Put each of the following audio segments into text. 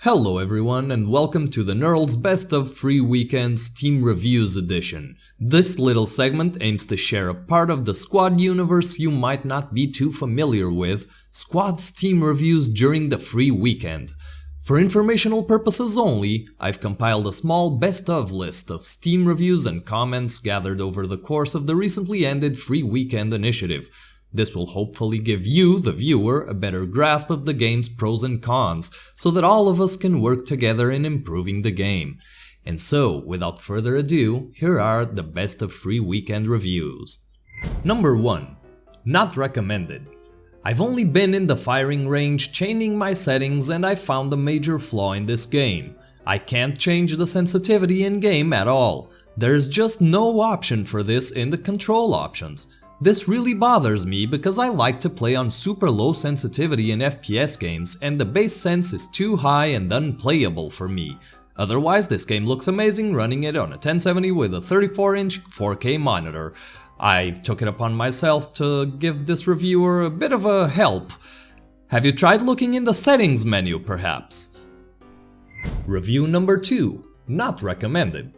Hello everyone and welcome to the Knurl's Best of Free Weekend Steam Reviews edition. This little segment aims to share a part of the Squad universe you might not be too familiar with, Squad Steam Reviews during the free weekend. For informational purposes only, I've compiled a small best of list of Steam reviews and comments gathered over the course of the recently ended free weekend initiative. This will hopefully give you, the viewer, a better grasp of the game's pros and cons, so that all of us can work together in improving the game. And so, without further ado, here are the best of free weekend reviews. Number 1. Not recommended. I've only been in the firing range chaining my settings and I found a major flaw in this game. I can't change the sensitivity in game at all. There's just no option for this in the control options. This really bothers me because I like to play on super low sensitivity in FPS games and the base sense is too high and unplayable for me. Otherwise this game looks amazing running it on a 1070 with a 34-inch 4K monitor. I took it upon myself to give this reviewer a bit of a help. Have you tried looking in the settings menu perhaps? Review number 2. Not recommended.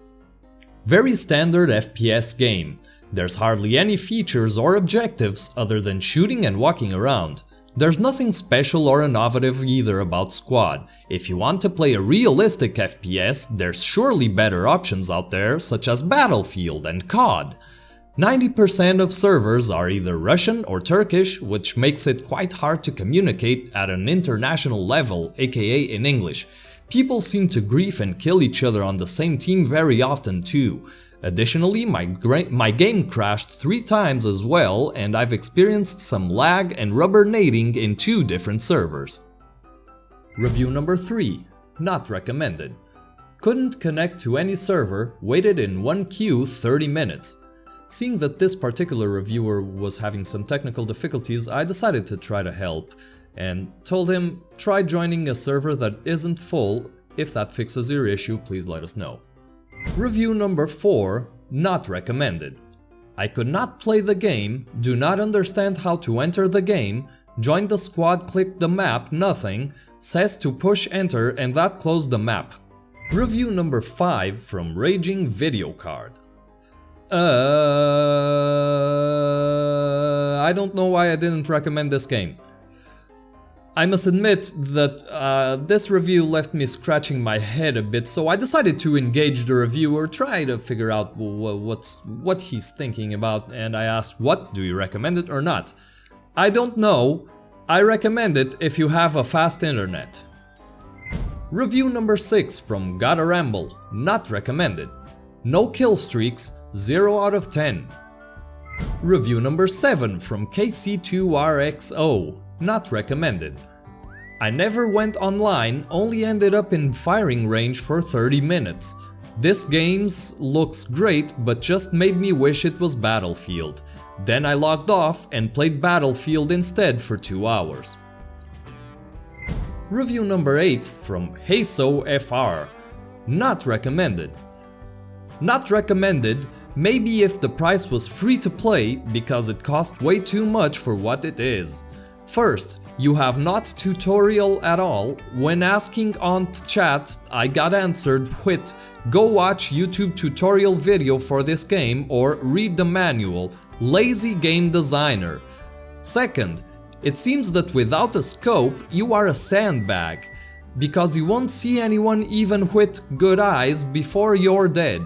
Very standard FPS game. There's hardly any features or objectives other than shooting and walking around. There's nothing special or innovative either about Squad. If you want to play a realistic FPS, there's surely better options out there such as Battlefield and COD. 90% of servers are either Russian or Turkish, which makes it quite hard to communicate at an international level, aka in English. People seem to grief and kill each other on the same team very often too. Additionally, my game crashed 3 times as well and I've experienced some lag and rubbernading in 2 different servers. Review number 3. Not recommended. Couldn't connect to any server, waited in one queue 30 minutes. Seeing that this particular reviewer was having some technical difficulties, I decided to try to help and told him, try joining a server that isn't full. If that fixes your issue, please let us know. Review number 4. Not recommended. I could not play the game, do not understand how to enter the game, joined the squad, clicked the map, nothing, says to push enter and that closed the map. Review number 5 from Raging Video Card. I don't know why I didn't recommend this game. I must admit that this review left me scratching my head a bit, so I decided to engage the reviewer, try to figure out what he's thinking about, and I asked, what, do you recommend it or not? I don't know, I recommend it if you have a fast internet. Review number 6 from Gotta Ramble, not recommended. No kill streaks, 0 out of 10. Review number 7 from KC2RXO, not recommended. I never went online, only ended up in firing range for 30 minutes. This game looks great but just made me wish it was Battlefield. Then I logged off and played Battlefield instead for 2 hours. Review number 8 from HeySoFR, not recommended. Not recommended, maybe if the price was free to play because it cost way too much for what it is. First, you have not tutorial at all. When asking on chat, I got answered with go watch YouTube tutorial video for this game or read the manual. Lazy game designer. Second, it seems that without a scope, you are a sandbag because you won't see anyone even with good eyes before you're dead.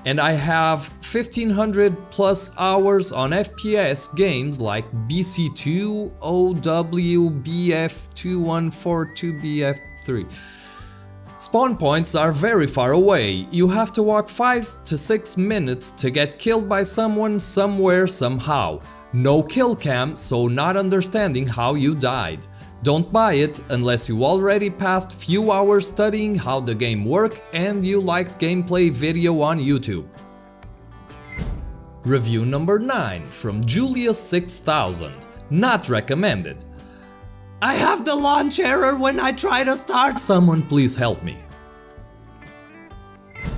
And I have 1500 plus hours on FPS games like BC2, OW, BF2142, BF3. Spawn points are very far away, you have to walk 5 to 6 minutes to get killed by someone somewhere somehow. No kill cam, so not understanding how you died. Don't buy it unless you already passed few hours studying how the game works and you liked gameplay video on YouTube. Review number 9 from Julius6000, not recommended. I have the launch error when I try to start. Someone please help me.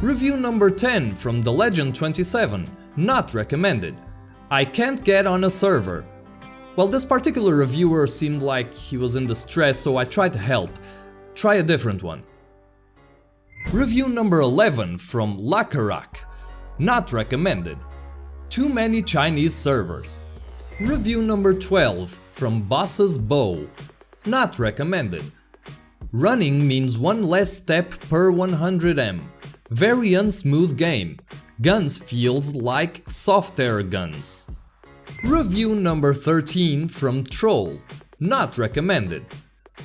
Review number 10 from The Legend27, not recommended. I can't get on a server. Well, this particular reviewer seemed like he was in distress, so I tried to help. Try a different one. Review number 11 from Lakarak. Not recommended. Too many Chinese servers. Review number 12 from Boss's Bow. Not recommended. Running means one less step per 100M. Very unsmooth game. Guns feels like soft air guns. Review number 13 from Troll. Not recommended.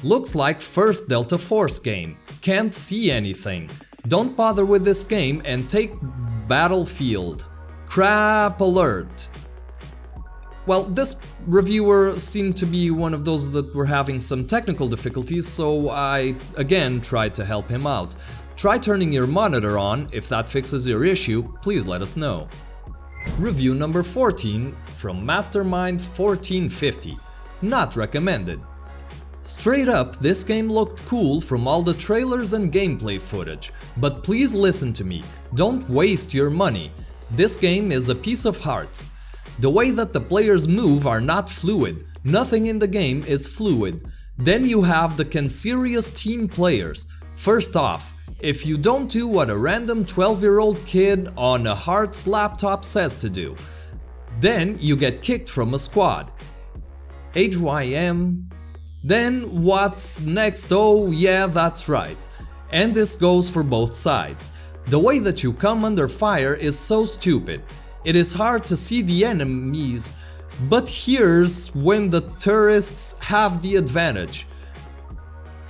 Looks like first Delta Force game. Can't see anything. Don't bother with this game and take Battlefield. Crap alert. Well, this reviewer seemed to be one of those that were having some technical difficulties, so I again tried to help him out. Try turning your monitor on. If that fixes your issue, please let us know. Review number 14 from Mastermind 1450. Not recommended. Straight up, this game looked cool from all the trailers and gameplay footage, but please listen to me, don't waste your money. This game is a piece of hearts. The way that the players move are not fluid, nothing in the game is fluid. Then you have the cancerous team players. First off, if you don't do what a random 12-year-old kid on a Hearts laptop says to do, then you get kicked from a squad. HYM. Then what's next? Oh yeah, that's right. And this goes for both sides. The way that you come under fire is so stupid. It is hard to see the enemies, but here's when the tourists have the advantage.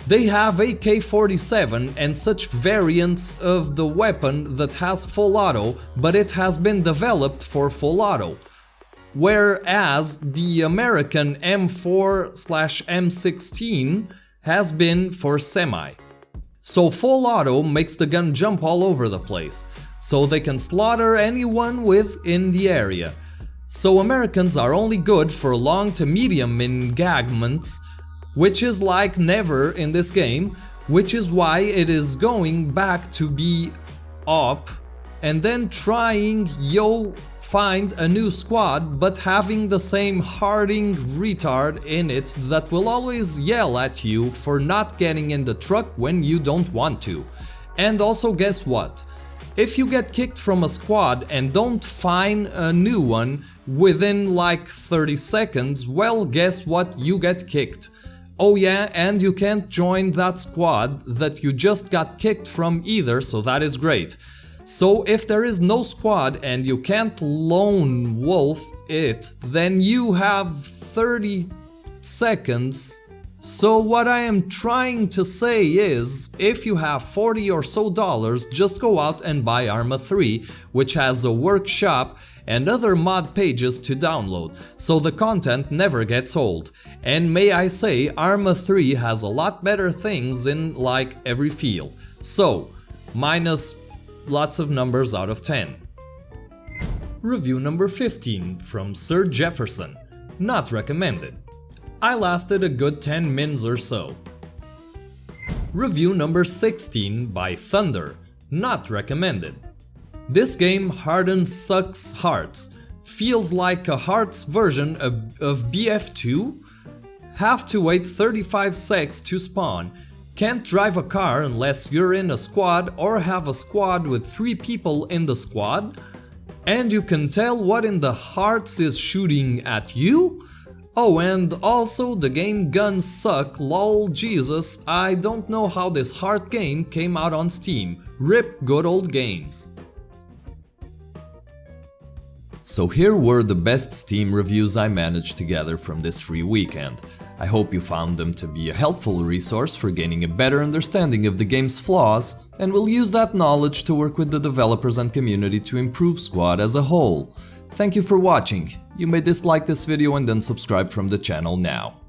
They have AK-47 and such variants of the weapon that has full auto, but it has been developed for full auto. Whereas the American M4/M16 has been for semi. So full auto makes the gun jump all over the place, so they can slaughter anyone within the area. So Americans are only good for long to medium engagements, which is like never in this game, which is why it is going back to be op and then trying find a new squad, but having the same harding retard in it that will always yell at you for not getting in the truck when you don't want to. And also guess what? If you get kicked from a squad and don't find a new one within like 30 seconds, well, guess what? You get kicked. Oh yeah, and you can't join that squad that you just got kicked from either, so that is great. So if there is no squad and you can't lone wolf it, then you have 30 seconds. So what I am trying to say is, if you have $40 or so, just go out and buy ARMA 3, which has a workshop and other mod pages to download, so the content never gets old. And may I say, ARMA 3 has a lot better things in like every field. So, minus lots of numbers out of 10. Review number 15 from Sir Jefferson. Not recommended. I lasted a good 10 mins or so. Review number 16 by Thunder. Not recommended. This game hardens sucks hearts. Feels like a Hearts version of BF2. Have to wait 35 secs to spawn. Can't drive a car unless you're in a squad or have a squad with 3 people in the squad. And you can tell what in the Hearts is shooting at you. Oh, and also the game guns suck, lol Jesus, I don't know how this Heart game came out on Steam. RIP good old games. So here were the best Steam reviews I managed to gather from this free weekend. I hope you found them to be a helpful resource for gaining a better understanding of the game's flaws, and will use that knowledge to work with the developers and community to improve Squad as a whole. Thank you for watching. You may dislike this video and then subscribe from the channel now.